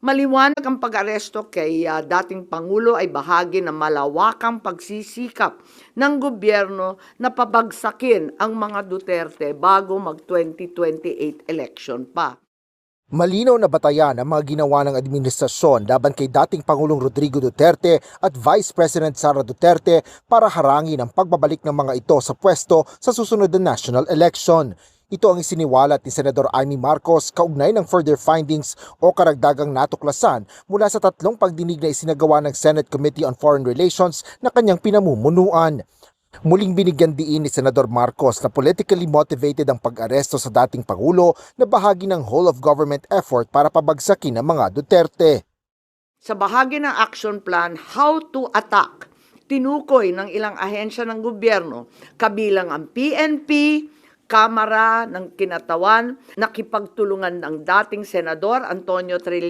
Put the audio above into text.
Maliwanag ang pag-aresto kay dating Pangulo ay bahagi ng malawakang pagsisikap ng gobyerno na pabagsakin ang mga Duterte bago mag-2028 election pa. Malinaw na batayan ang mga ginawa ng administrasyon laban kay dating Pangulong Rodrigo Duterte at Vice President Sara Duterte para harangin ang pagbabalik ng mga ito sa pwesto sa susunod na national election. Ito ang isiniwalat ni Senador Amy Marcos kaugnay ng further findings o karagdagang natuklasan mula sa tatlong pagdinig na isinagawa ng Senate Committee on Foreign Relations na kanyang pinamumunuan. Muling binigyan diin ni Senador Marcos na politically motivated ang pag-aresto sa dating Pangulo na bahagi ng whole of government effort para pabagsakin ang mga Duterte. Sa bahagi ng action plan, how to attack, tinukoy ng ilang ahensya ng gobyerno, kabilang ang PNP, Kamara ng Kinatawan, nakipagtulungan ng dating Senador Antonio Trillo